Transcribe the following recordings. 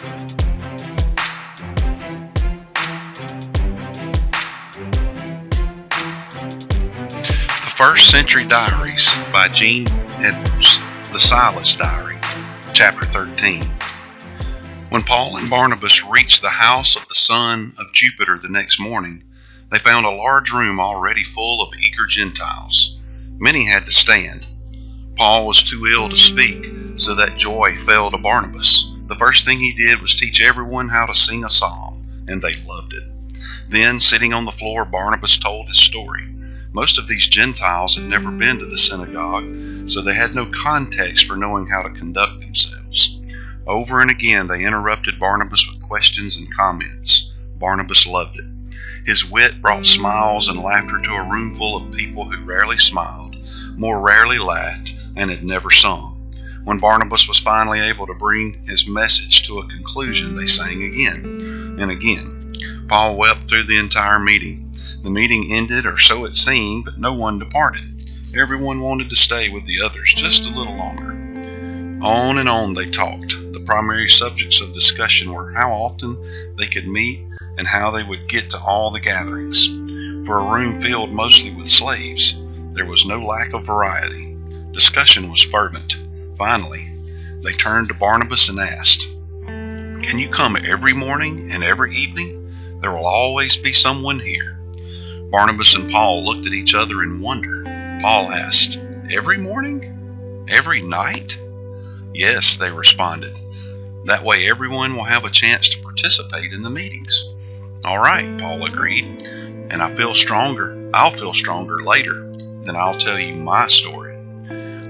The First Century Diaries by Gene Edwards, the Silas Diary, Chapter 13. When Paul and Barnabas reached the house of the son of Jupiter the next morning, they found a large room already full of eager Gentiles. Many had to stand. Paul was too ill to speak, so that joy fell to Barnabas. The first thing he did was teach everyone how to sing a psalm, and they loved it. Then, sitting on the floor, Barnabas told his story. Most of these Gentiles had never been to the synagogue, so they had no context for knowing how to conduct themselves. Over and again they interrupted Barnabas with questions and comments. Barnabas loved it. His wit brought smiles and laughter to a room full of people who rarely smiled, more rarely laughed, and had never sung. When Barnabas was finally able to bring his message to a conclusion, they sang again and again. Paul wept through the entire meeting. The meeting ended, or so it seemed, but no one departed. Everyone wanted to stay with the others just a little longer. On and on they talked. The primary subjects of discussion were how often they could meet and how they would get to all the gatherings. For a room filled mostly with slaves, there was no lack of variety. Discussion was fervent. Finally, they turned to Barnabas and asked, "Can you come every morning and every evening? There will always be someone here." Barnabas and Paul looked at each other in wonder. Paul asked, "Every morning? Every night?" "Yes," they responded. "That way everyone will have a chance to participate in the meetings." "All right," Paul agreed. "And I'll feel stronger later. Then I'll tell you my story."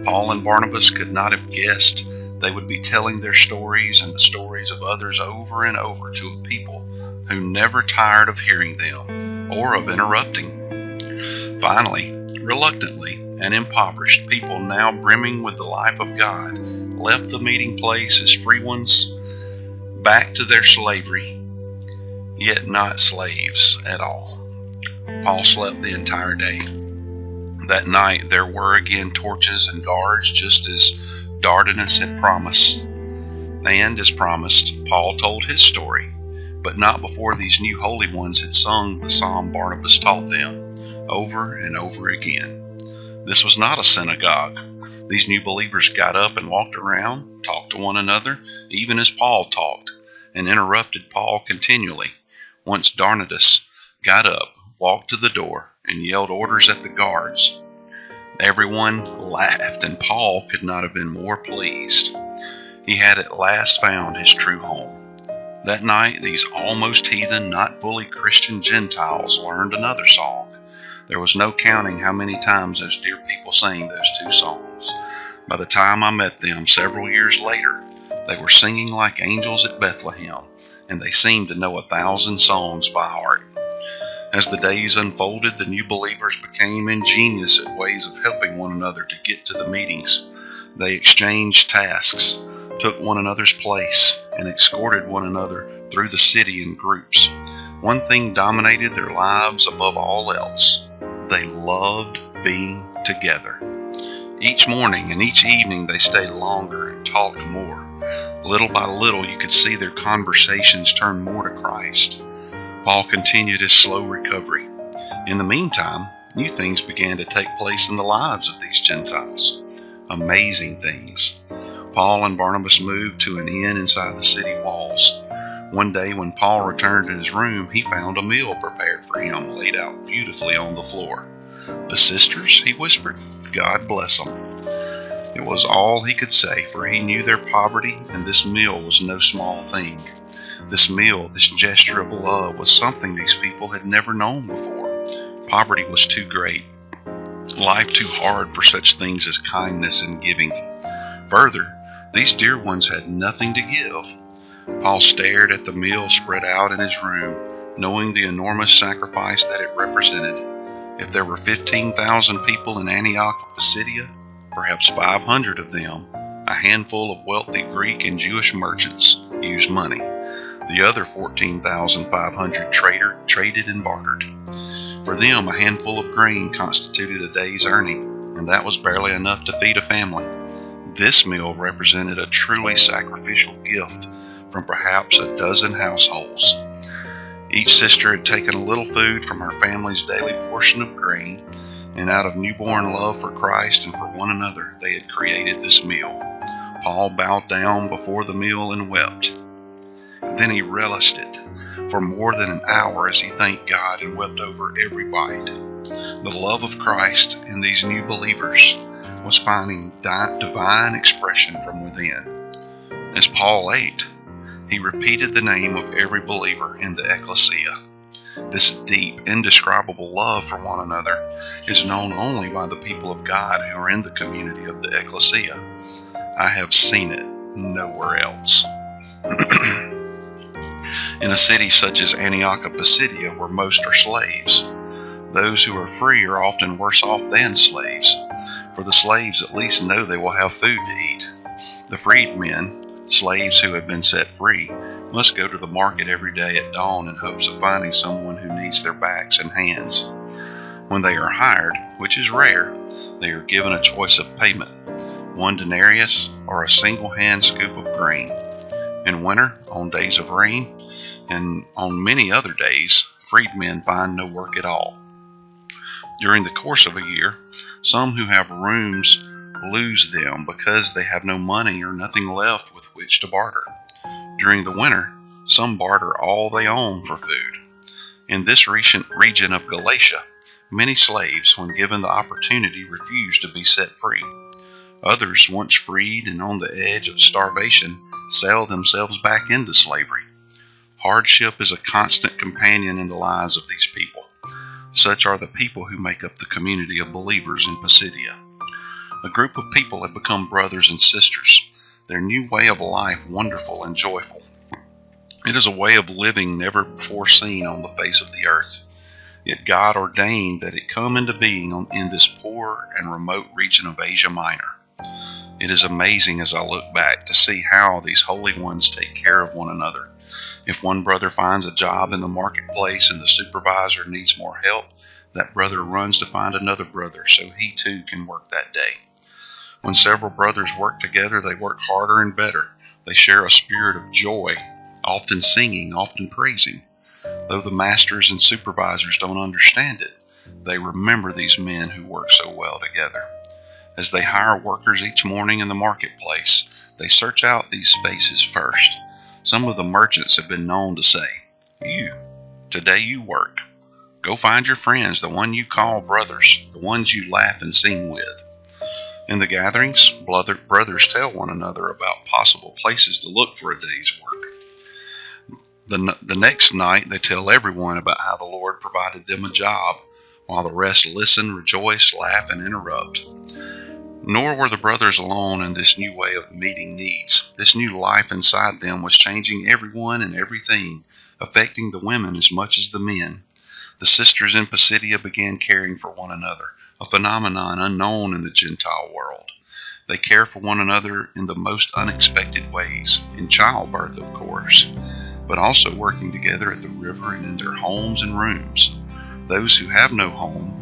Paul and Barnabas could not have guessed they would be telling their stories and the stories of others over and over to a people who never tired of hearing them or of interrupting. Finally, reluctantly and impoverished people now brimming with the life of God left the meeting place as free ones back to their slavery, yet not slaves at all. Paul slept the entire day. That night there were again torches and guards, just as Dardanus had promised. And as promised, Paul told his story, but not before these new holy ones had sung the psalm Barnabas taught them, over and over again. This was not a synagogue. These new believers got up and walked around, talked to one another, even as Paul talked, and interrupted Paul continually. Once Dardanus got up, walked to the door, and yelled orders at the guards. Everyone laughed, and Paul could not have been more pleased. He had at last found his true home. That night, these almost heathen, not fully Christian Gentiles learned another song. There was no counting how many times those dear people sang those two songs. By the time I met them several years later, they were singing like angels at Bethlehem, and they seemed to know 1,000 songs by heart. As the days unfolded, the new believers became ingenious at ways of helping one another to get to the meetings. They exchanged tasks, took one another's place, and escorted one another through the city in groups. One thing dominated their lives above all else. They loved being together. Each morning and each evening they stayed longer and talked more. Little by little you could see their conversations turn more to Christ. Paul continued his slow recovery. In the meantime, new things began to take place in the lives of these Gentiles. Amazing things. Paul and Barnabas moved to an inn inside the city walls. One day when Paul returned to his room, he found a meal prepared for him, laid out beautifully on the floor. "The sisters," he whispered, "God bless them." It was all he could say, for he knew their poverty, and this meal was no small thing. This meal, this gesture of love, was something these people had never known before. Poverty was too great, life too hard for such things as kindness and giving. Further, these dear ones had nothing to give. Paul stared at the meal spread out in his room, knowing the enormous sacrifice that it represented. If there were 15,000 people in Antioch of Pisidia, perhaps 500 of them, a handful of wealthy Greek and Jewish merchants, used money. The other 14,500 traded and bartered. For them, a handful of grain constituted a day's earning, and that was barely enough to feed a family. This meal represented a truly sacrificial gift from perhaps a dozen households. Each sister had taken a little food from her family's daily portion of grain, and out of newborn love for Christ and for one another, they had created this meal. Paul bowed down before the meal and wept. Then he relished it for more than an hour as he thanked God and wept over every bite. The love of Christ in these new believers was finding divine expression from within. As Paul ate, he repeated the name of every believer in the ecclesia. This deep, indescribable love for one another is known only by the people of God who are in the community of the ecclesia. I have seen it nowhere else. In a city such as Antioch of Pisidia, where most are slaves, those who are free are often worse off than slaves, for the slaves at least know they will have food to eat. The freedmen, slaves who have been set free, must go to the market every day at dawn in hopes of finding someone who needs their backs and hands. When they are hired, which is rare, they are given a choice of payment: 1 denarius or a single hand scoop of grain. In winter, on days of rain, and on many other days, freedmen find no work at all. During the course of a year, some who have rooms lose them because they have no money or nothing left with which to barter. During the winter, some barter all they own for food. In this region of Galatia, many slaves, when given the opportunity, refuse to be set free. Others, once freed and on the edge of starvation, sell themselves back into slavery. Hardship is a constant companion in the lives of these people. Such are the people who make up the community of believers in Pisidia. A group of people have become brothers and sisters, their new way of life wonderful and joyful. It is a way of living never before seen on the face of the earth. Yet God ordained that it come into being in this poor and remote region of Asia Minor. It is amazing as I look back to see how these holy ones take care of one another. If one brother finds a job in the marketplace and the supervisor needs more help, that brother runs to find another brother so he too can work that day. When several brothers work together, they work harder and better. They share a spirit of joy, often singing, often praising. Though the masters and supervisors don't understand it, they remember these men who work so well together. As they hire workers each morning in the marketplace, they search out these faces first. Some of the merchants have been known to say, today you work. Go find your friends, the one you call brothers, the ones you laugh and sing with. In the gatherings, brothers tell one another about possible places to look for a day's work. The next night, they tell everyone about how the Lord provided them a job, while the rest listen, rejoice, laugh, and interrupt. Nor were the brothers alone in this new way of meeting needs. This new life inside them was changing everyone and everything, affecting the women as much as the men. The sisters in Pisidia began caring for one another, a phenomenon unknown in the Gentile world. They care for one another in the most unexpected ways, in childbirth, of course, but also working together at the river and in their homes and rooms. Those who have no home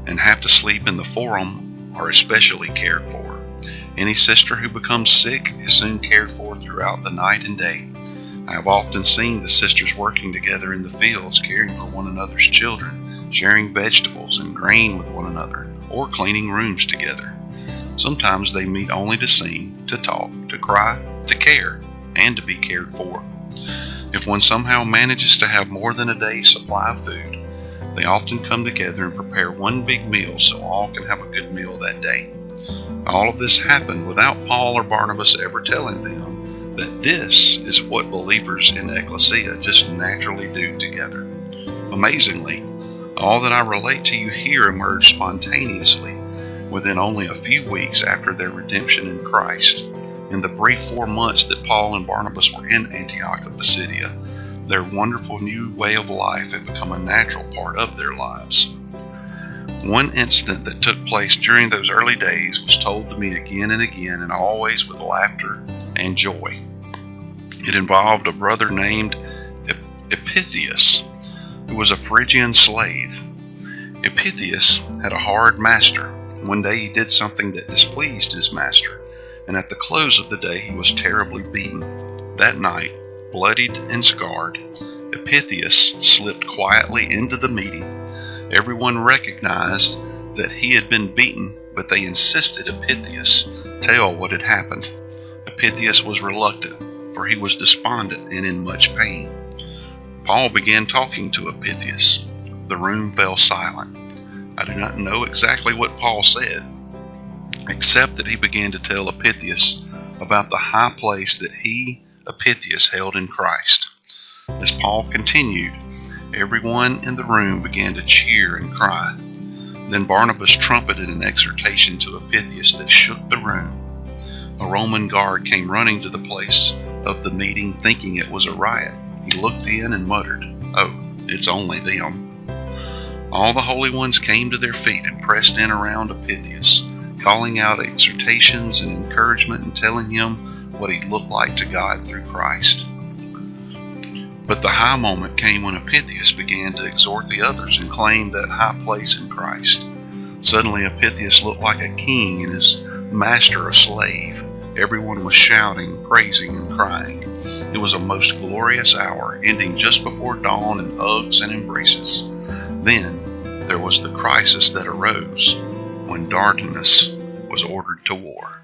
and have to sleep in the forum are especially cared for. Any sister who becomes sick is soon cared for throughout the night and day. I have often seen the sisters working together in the fields, caring for one another's children, sharing vegetables and grain with one another, or cleaning rooms together. Sometimes they meet only to sing, to talk, to cry, to care, and to be cared for. If one somehow manages to have more than a day's supply of food, they often come together and prepare one big meal so all can have a good meal that day. All of this happened without Paul or Barnabas ever telling them that this is what believers in ecclesia just naturally do together. Amazingly, all that I relate to you here emerged spontaneously within only a few weeks after their redemption in Christ. In the brief 4 months that Paul and Barnabas were in Antioch of Pisidia, their wonderful new way of life had become a natural part of their lives. One incident that took place during those early days was told to me again and again, and always with laughter and joy. It involved a brother named Epithius, who was a Phrygian slave. Epithius had a hard master. One day he did something that displeased his master, and at the close of the day he was terribly beaten. That night, bloodied and scarred, Epithius slipped quietly into the meeting. Everyone recognized that he had been beaten, but they insisted Epithius tell what had happened. Epithius was reluctant, for he was despondent and in much pain. Paul began talking to Epithius. The room fell silent. I do not know exactly what Paul said, except that he began to tell Epithius about the high place that he, Epithius, held in Christ. As Paul continued, everyone in the room began to cheer and cry. Then Barnabas trumpeted an exhortation to Epithius that shook the room. A Roman guard came running to the place of the meeting, thinking it was a riot. He looked in and muttered, "Oh, it's only them." All the holy ones came to their feet and pressed in around Epithius, calling out exhortations and encouragement and telling him what he looked like to God through Christ. But the high moment came when Epithius began to exhort the others and claim that high place in Christ. Suddenly Epithius looked like a king and his master a slave. Everyone was shouting, praising, and crying. It was a most glorious hour, ending just before dawn in hugs and embraces. Then there was the crisis that arose when Dardanus was ordered to war.